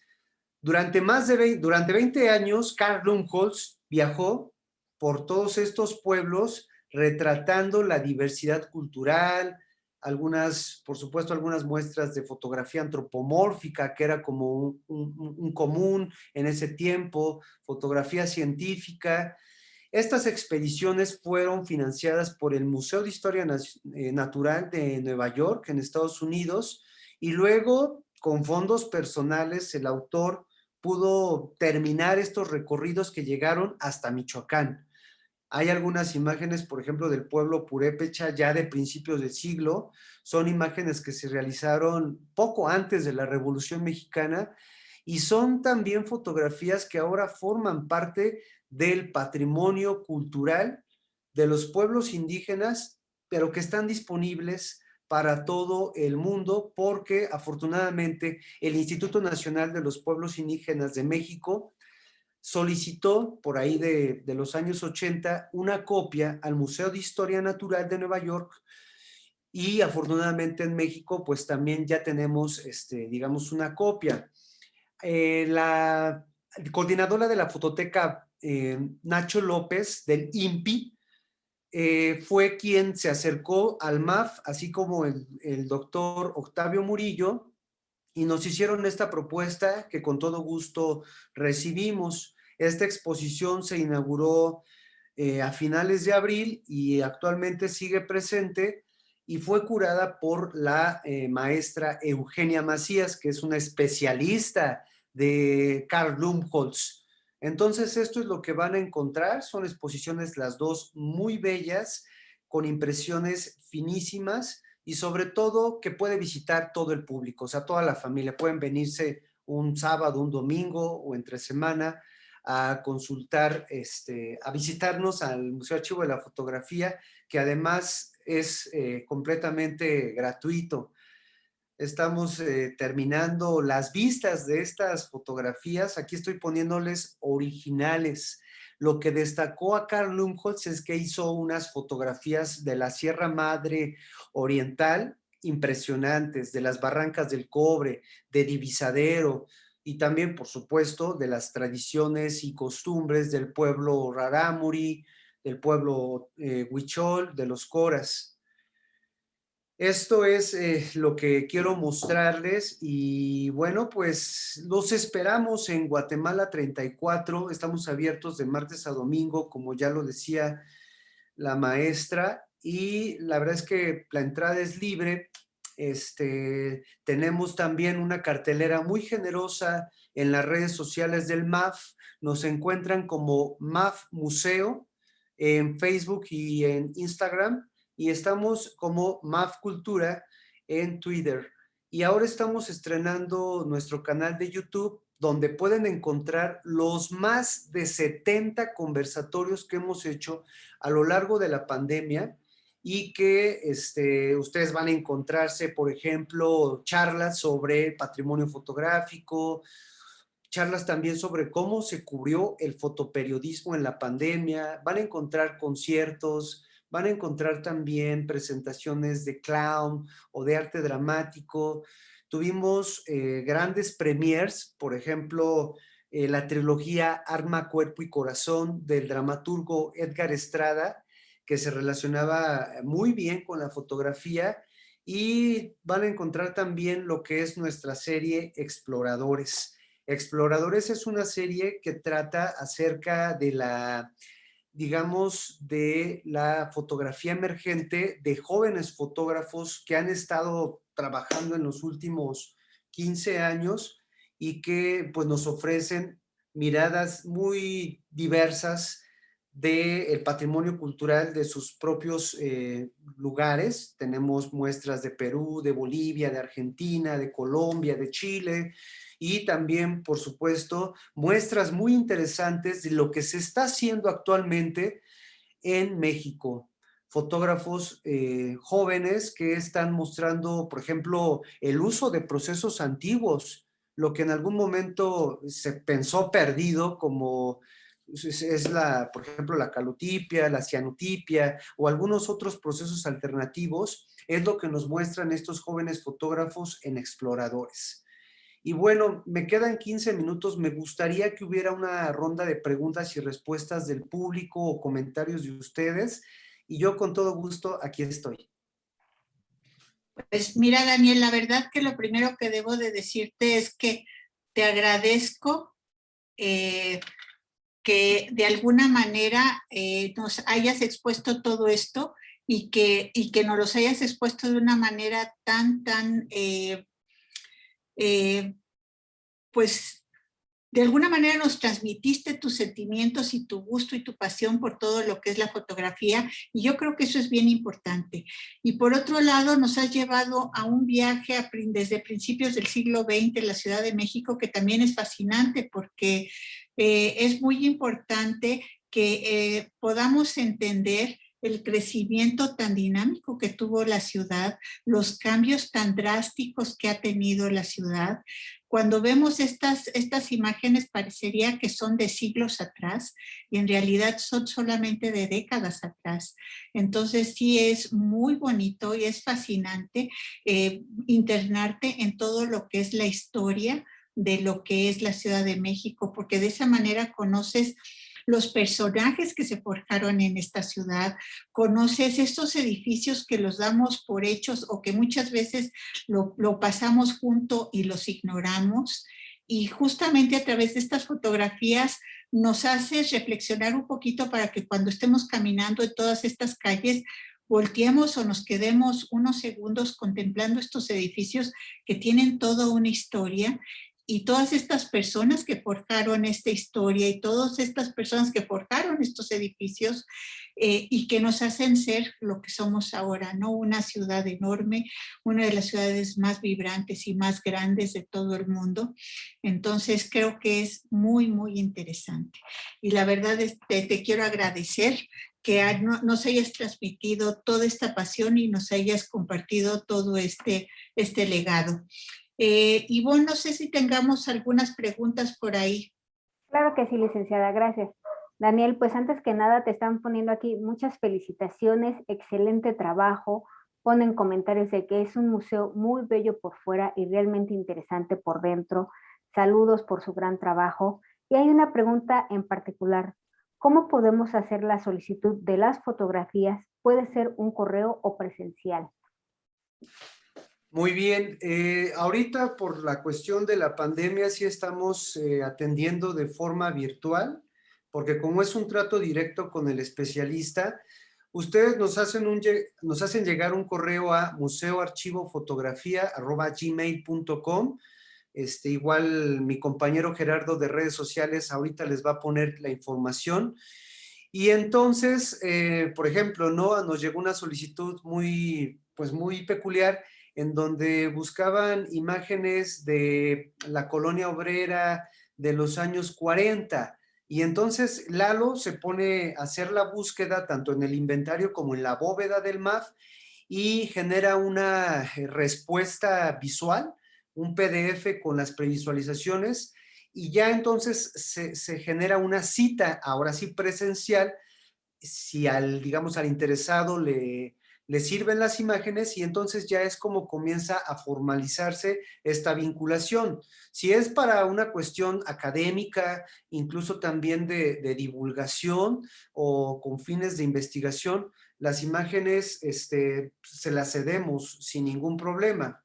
C: Durante 20 años, Carl Lumholtz viajó por todos estos pueblos retratando la diversidad cultural, por supuesto, algunas muestras de fotografía antropomórfica, que era como un común en ese tiempo, fotografía científica. Estas expediciones fueron financiadas por el Museo de Historia Natural de Nueva York, en Estados Unidos, y luego, con fondos personales, el autor pudo terminar estos recorridos que llegaron hasta Michoacán. Hay algunas imágenes, por ejemplo, del pueblo purépecha ya de principios del siglo. Son imágenes que se realizaron poco antes de la Revolución Mexicana y son también fotografías que ahora forman parte del patrimonio cultural de los pueblos indígenas, pero que están disponibles para todo el mundo porque afortunadamente el Instituto Nacional de los Pueblos Indígenas de México solicitó por ahí de los años 80 una copia al Museo de Historia Natural de Nueva York y afortunadamente en México pues también ya tenemos digamos una copia. La coordinadora de la fototeca Nacho López del INPI fue quien se acercó al MAF, así como el doctor Octavio Murillo, y nos hicieron esta propuesta que con todo gusto recibimos. Esta exposición se inauguró a finales de abril y actualmente sigue presente y fue curada por la maestra Eugenia Macías, que es una especialista de Carl Lumholtz. Entonces, esto es lo que van a encontrar. Son exposiciones las dos muy bellas, con impresiones finísimas y sobre todo que puede visitar todo el público, o sea, toda la familia. Pueden venirse un sábado, un domingo o entre semana a consultar, a visitarnos al Museo Archivo de la Fotografía, que además es completamente gratuito. Estamos terminando las vistas de estas fotografías. Aquí estoy poniéndoles originales. Lo que destacó a Carl Lumholtz es que hizo unas fotografías de la Sierra Madre Oriental impresionantes, de las Barrancas del Cobre, de Divisadero y también, por supuesto, de las tradiciones y costumbres del pueblo Rarámuri, del pueblo Huichol, de los Coras. Esto es lo que quiero mostrarles y bueno, pues los esperamos en Guatemala 34. Estamos abiertos de martes a domingo, como ya lo decía la maestra, y la verdad es que la entrada es libre. Tenemos también una cartelera muy generosa en las redes sociales del MAF. Nos encuentran como MAF Museo en Facebook y en Instagram. Y estamos como MAF Cultura en Twitter. Y ahora estamos estrenando nuestro canal de YouTube, donde pueden encontrar los más de 70 conversatorios que hemos hecho a lo largo de la pandemia y que ustedes van a encontrarse, por ejemplo, charlas sobre patrimonio fotográfico, charlas también sobre cómo se cubrió el fotoperiodismo en la pandemia, van a encontrar conciertos, van a encontrar también presentaciones de clown o de arte dramático. Tuvimos grandes premiers, por ejemplo, la trilogía Arma, Cuerpo y Corazón del dramaturgo Edgar Estrada, que se relacionaba muy bien con la fotografía, y van a encontrar también lo que es nuestra serie Exploradores. Exploradores es una serie que trata acerca de digamos, de la fotografía emergente de jóvenes fotógrafos que han estado trabajando en los últimos 15 años y que pues nos ofrecen miradas muy diversas del patrimonio cultural de sus propios lugares. Tenemos muestras de Perú, de Bolivia, de Argentina, de Colombia, de Chile, y también, por supuesto, muestras muy interesantes de lo que se está haciendo actualmente en México. Fotógrafos jóvenes que están mostrando, por ejemplo, el uso de procesos antiguos, lo que en algún momento se pensó perdido, como por ejemplo, la calotipia, la cianotipia o algunos otros procesos alternativos, es lo que nos muestran estos jóvenes fotógrafos en Exploradores. Y bueno, me quedan 15 minutos. Me gustaría que hubiera una ronda de preguntas y respuestas del público o comentarios de ustedes. Y yo con todo gusto aquí estoy.
A: Pues mira, Daniel, la verdad que lo primero que debo de decirte es que te agradezco que de alguna manera nos hayas expuesto todo esto y que nos los hayas expuesto de una manera tan, pues de alguna manera nos transmitiste tus sentimientos y tu gusto y tu pasión por todo lo que es la fotografía, y yo creo que eso es bien importante. Y por otro lado, nos has llevado a un viaje desde principios del siglo XX en la Ciudad de México, que también es fascinante porque es muy importante que podamos entender el crecimiento tan dinámico que tuvo la ciudad, los cambios tan drásticos que ha tenido la ciudad. Cuando vemos estas imágenes parecería que son de siglos atrás y en realidad son solamente de décadas atrás. Entonces sí es muy bonito y es fascinante internarte en todo lo que es la historia de lo que es la Ciudad de México, porque de esa manera conoces los personajes que se forjaron en esta ciudad, conoces estos edificios que los damos por hechos o que muchas veces lo pasamos junto y los ignoramos. Y justamente a través de estas fotografías nos haces reflexionar un poquito para que cuando estemos caminando en todas estas calles volteemos o nos quedemos unos segundos contemplando estos edificios que tienen toda una historia, y todas estas personas que forjaron esta historia y todas estas personas que forjaron estos edificios y que nos hacen ser lo que somos ahora, ¿no? Una ciudad enorme, una de las ciudades más vibrantes y más grandes de todo el mundo. Entonces creo que es muy, muy interesante. Y la verdad te quiero agradecer que nos hayas transmitido toda esta pasión y nos hayas compartido todo este legado. Ivonne, no sé si tengamos algunas preguntas por ahí.
D: Claro que sí, licenciada, gracias. Daniel, pues antes que nada te están poniendo aquí muchas felicitaciones, excelente trabajo. Ponen comentarios de que es un museo muy bello por fuera y realmente interesante por dentro. Saludos por su gran trabajo. Y hay una pregunta en particular. ¿Cómo podemos hacer la solicitud de las fotografías? ¿Puede ser un correo o presencial?
C: Muy bien, ahorita por la cuestión de la pandemia sí estamos atendiendo de forma virtual, porque como es un trato directo con el especialista, ustedes nos hacen llegar un correo a museoarchivofotografía@gmail.com. Igual mi compañero Gerardo de redes sociales ahorita les va a poner la información. Y entonces, por ejemplo, ¿no? Nos llegó una solicitud muy peculiar en donde buscaban imágenes de la colonia obrera de los años 40. Y entonces Lalo se pone a hacer la búsqueda tanto en el inventario como en la bóveda del MAF y genera una respuesta visual, un PDF con las previsualizaciones, y ya entonces se genera una cita, ahora sí presencial, si al interesado le sirven las imágenes, y entonces ya es como comienza a formalizarse esta vinculación. Si es para una cuestión académica, incluso también de divulgación o con fines de investigación, las imágenes se las cedemos sin ningún problema.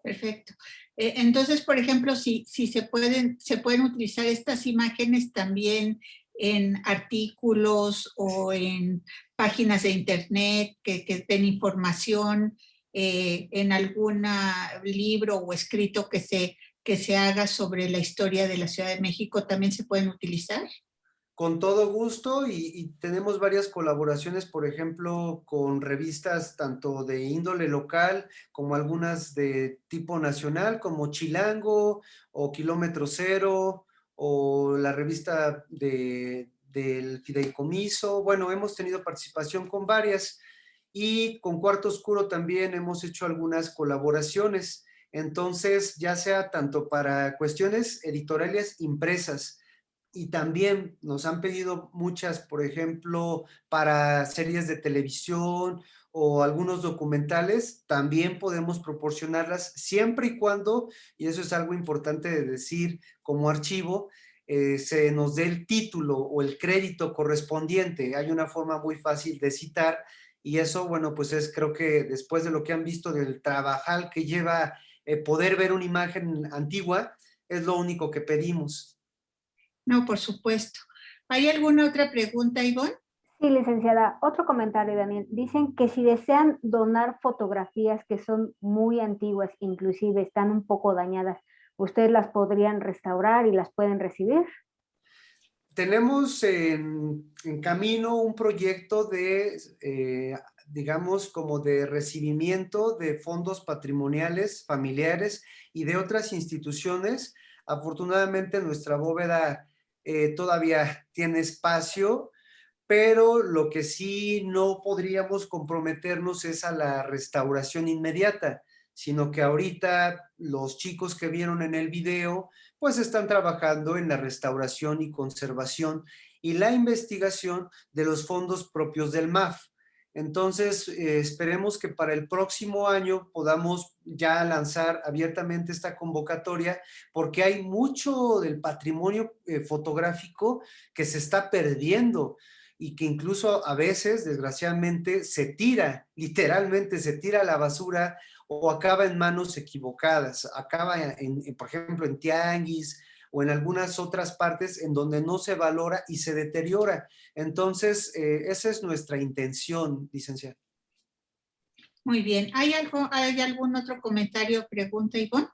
A: Perfecto. Entonces, por ejemplo, si se pueden utilizar estas imágenes también en artículos o en páginas de internet que den información, en algún libro o escrito que se haga sobre la historia de la Ciudad de México, ¿también se pueden utilizar?
C: Con todo gusto, y tenemos varias colaboraciones, por ejemplo, con revistas tanto de índole local como algunas de tipo nacional, como Chilango o Kilómetro Cero o la revista del Fideicomiso. Bueno, hemos tenido participación con varias, y con Cuarto Oscuro también hemos hecho algunas colaboraciones. Entonces, ya sea tanto para cuestiones editoriales impresas, y también nos han pedido muchas, por ejemplo, para series de televisión o algunos documentales, también podemos proporcionarlas siempre y cuando, y eso es algo importante de decir como archivo, se nos dé el título o el crédito correspondiente. Hay una forma muy fácil de citar y eso, bueno, pues es, creo que después de lo que han visto del trabajal que lleva poder ver una imagen antigua, es lo único que pedimos.
A: No, por supuesto. ¿Hay alguna otra pregunta, Ivonne?
D: Sí, licenciada. Otro comentario, Daniel. Dicen que si desean donar fotografías que son muy antiguas, inclusive están un poco dañadas, ¿ustedes las podrían restaurar y las pueden recibir?
C: Tenemos en camino un proyecto de, digamos, como de recibimiento de fondos patrimoniales, familiares y de otras instituciones. Afortunadamente nuestra bóveda todavía tiene espacio, pero lo que sí no podríamos comprometernos es a la restauración inmediata, sino que ahorita los chicos que vieron en el video pues están trabajando en la restauración y conservación y la investigación de los fondos propios del MAF. Entonces, esperemos que para el próximo año podamos ya lanzar abiertamente esta convocatoria, porque hay mucho del patrimonio fotográfico que se está perdiendo y que incluso a veces, desgraciadamente, se tira, literalmente se tira a la basura o acaba en manos equivocadas, acaba, por ejemplo, en tianguis o en algunas otras partes en donde no se valora y se deteriora. Entonces, esa es nuestra intención, licenciada.
A: Muy bien. ¿Hay algún otro comentario o pregunta, Ivonne?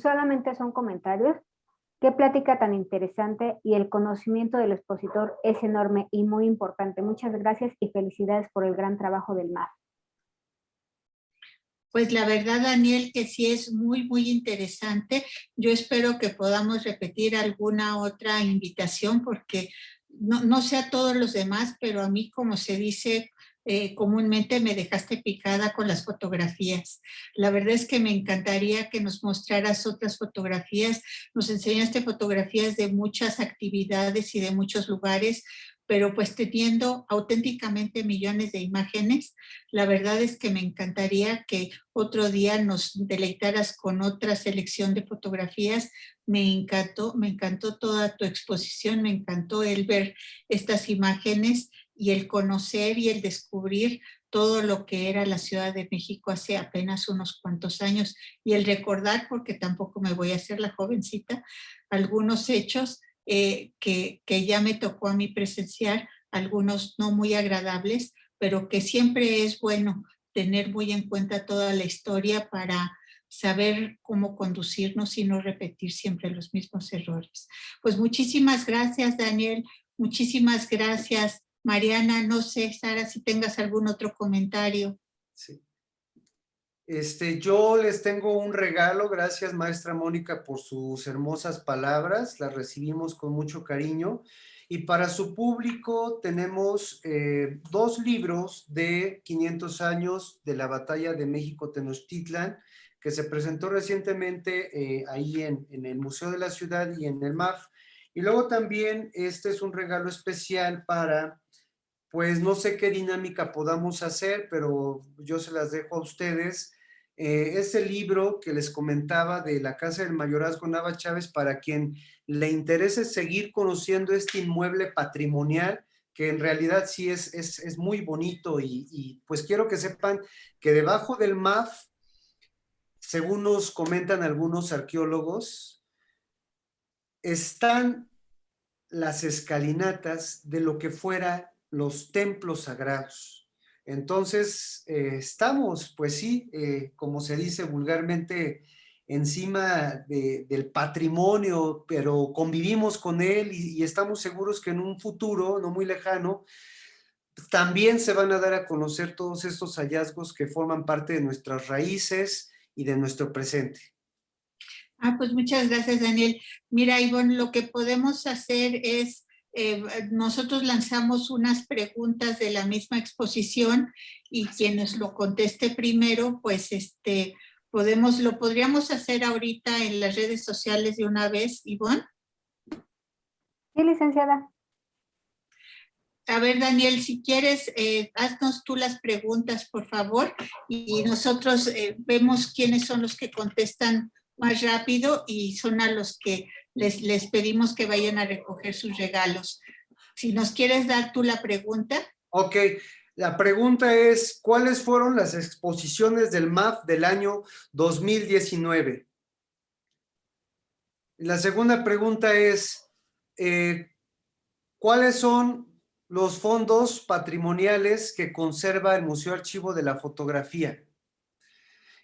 D: Solamente son comentarios. Qué plática tan interesante y el conocimiento del expositor es enorme y muy importante. Muchas gracias y felicidades por el gran trabajo del MAF.
A: Pues la verdad, Daniel, que sí es muy, muy interesante. Yo espero que podamos repetir alguna otra invitación porque no sé a todos los demás, pero a mí, como se dice comúnmente, me dejaste picada con las fotografías. La verdad es que me encantaría que nos mostraras otras fotografías. Nos enseñaste fotografías de muchas actividades y de muchos lugares, pero pues teniendo auténticamente millones de imágenes, la verdad es que me encantaría que otro día nos deleitaras con otra selección de fotografías. Me encantó toda tu exposición, me encantó el ver estas imágenes y el conocer y el descubrir todo lo que era la Ciudad de México hace apenas unos cuantos años y el recordar, porque tampoco me voy a hacer la jovencita, algunos hechos que ya me tocó a mí presenciar, algunos no muy agradables, pero que siempre es bueno tener muy en cuenta toda la historia para saber cómo conducirnos y no repetir siempre los mismos errores. Pues muchísimas gracias, Daniel. Muchísimas gracias, Mariana. No sé, Sara, si tengas algún otro comentario.
C: Sí. Yo les tengo un regalo. Gracias, maestra Mónica, por sus hermosas palabras. Las recibimos con mucho cariño. Y para su público tenemos 2 libros de 500 años de la batalla de México-Tenochtitlan, que se presentó recientemente ahí en el Museo de la Ciudad y en el MAF. Y luego también este es un regalo especial para, pues no sé qué dinámica podamos hacer, pero yo se las dejo a ustedes. Ese libro que les comentaba de la Casa del Mayorazgo Nava Chávez, para quien le interese seguir conociendo este inmueble patrimonial, que en realidad sí es muy bonito y pues quiero que sepan que debajo del MAF, según nos comentan algunos arqueólogos, están las escalinatas de lo que fuera los templos sagrados. Entonces, estamos, pues sí, como se dice vulgarmente, encima del patrimonio, pero convivimos con él y estamos seguros que en un futuro no muy lejano también se van a dar a conocer todos estos hallazgos que forman parte de nuestras raíces y de nuestro presente.
A: Pues muchas gracias, Daniel. Mira, Ivonne, lo que podemos hacer es, nosotros lanzamos unas preguntas de la misma exposición y quienes lo conteste primero, pues lo podríamos hacer ahorita en las redes sociales de una vez, Ivonne.
D: Sí, licenciada.
A: A ver, Daniel, si quieres, haznos tú las preguntas, por favor, y nosotros vemos quiénes son los que contestan más rápido y son a los que les pedimos que vayan a recoger sus regalos. Si nos quieres dar tú la pregunta.
C: Ok, la pregunta es, ¿cuáles fueron las exposiciones del MAF del año 2019? La segunda pregunta es, ¿cuáles son los fondos patrimoniales que conserva el Museo Archivo de la Fotografía?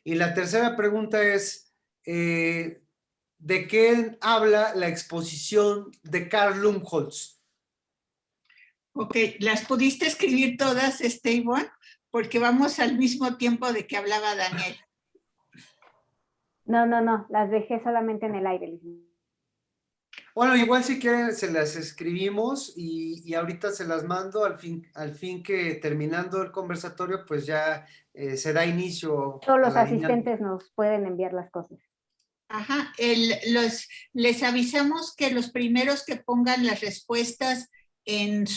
C: Y la tercera pregunta es, ¿de qué habla la exposición de Carl Lumholtz?
A: Ok, ¿las pudiste escribir todas, Ivonne? Porque vamos al mismo tiempo de que hablaba Daniel.
D: No, las dejé solamente en el aire.
C: Bueno, igual si quieren se las escribimos y ahorita se las mando al fin que terminando el conversatorio, pues ya se da inicio.
D: Todos los asistentes nos pueden enviar las cosas.
A: Ajá, les avisamos que los primeros que pongan las respuestas en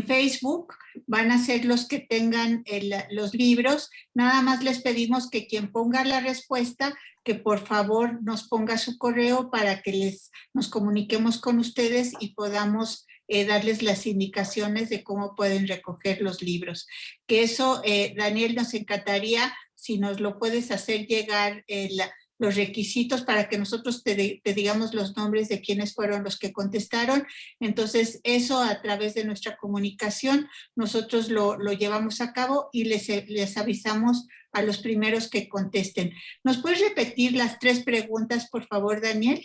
A: Facebook van a ser los que tengan los libros. Nada más les pedimos que quien ponga la respuesta, que por favor nos ponga su correo para que nos comuniquemos con ustedes y podamos darles las indicaciones de cómo pueden recoger los libros. Que eso, Daniel, nos encantaría si nos lo puedes hacer llegar los requisitos para que nosotros te digamos los nombres de quienes fueron los que contestaron. Entonces, eso a través de nuestra comunicación, nosotros lo llevamos a cabo y les avisamos a los primeros que contesten. ¿Nos puedes repetir las 3 preguntas, por favor, Daniel?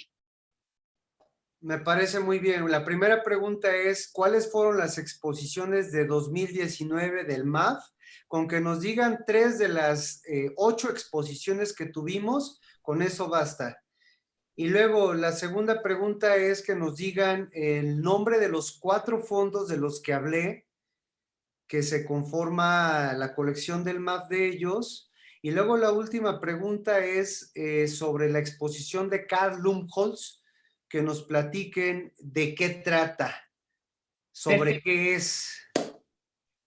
C: Me parece muy bien. La primera pregunta es, ¿cuáles fueron las exposiciones de 2019 del MAF? Con que nos digan 3 de las 8 exposiciones que tuvimos, con eso basta. Y luego la segunda pregunta es que nos digan el nombre de los 4 fondos de los que hablé, que se conforma la colección del MAF de ellos. Y luego la última pregunta es sobre la exposición de Carl Lumholtz, que nos platiquen de qué trata, sobre
A: Perfecto.
C: qué es.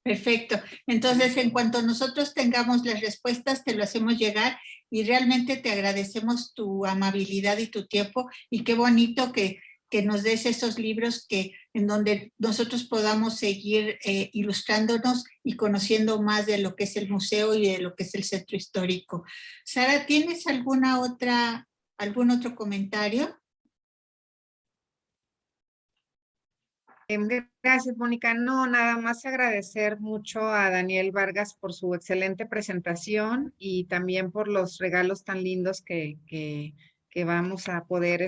A: Perfecto. Entonces, en cuanto nosotros tengamos las respuestas, te lo hacemos llegar y realmente te agradecemos tu amabilidad y tu tiempo y qué bonito que nos des esos libros en donde nosotros podamos seguir ilustrándonos y conociendo más de lo que es el museo y de lo que es el centro histórico. Sara, ¿tienes algún otro comentario?
B: Gracias, Mónica. No, nada más agradecer mucho a Daniel Vargas por su excelente presentación y también por los regalos tan lindos que vamos a poder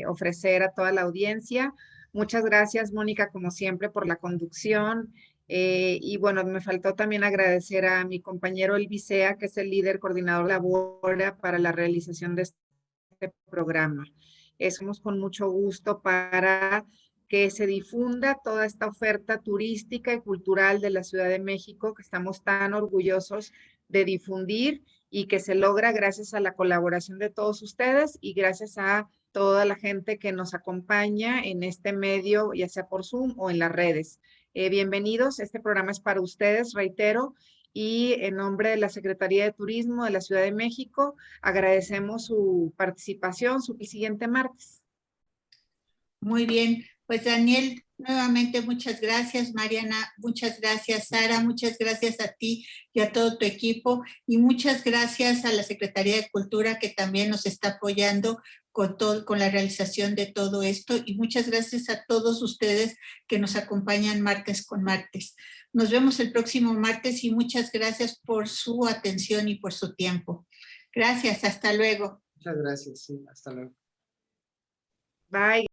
B: ofrecer a toda la audiencia. Muchas gracias, Mónica, como siempre, por la conducción. Y bueno, me faltó también agradecer a mi compañero Elvisea, que es el líder coordinador de Labora para la realización de este programa. Somos con mucho gusto para que se difunda toda esta oferta turística y cultural de la Ciudad de México, que estamos tan orgullosos de difundir y que se logra gracias a la colaboración de todos ustedes y gracias a toda la gente que nos acompaña en este medio, ya sea por Zoom o en las redes. Bienvenidos, este programa es para ustedes, reitero, y en nombre de la Secretaría de Turismo de la Ciudad de México, agradecemos su participación el siguiente martes.
A: Muy bien, pues Daniel, nuevamente muchas gracias, Mariana, muchas gracias, Sara, muchas gracias a ti y a todo tu equipo y muchas gracias a la Secretaría de Cultura que también nos está apoyando con la realización de todo esto y muchas gracias a todos ustedes que nos acompañan martes con martes. Nos vemos el próximo martes y muchas gracias por su atención y por su tiempo. Gracias, hasta luego.
C: Muchas gracias, sí, hasta luego.
B: Bye.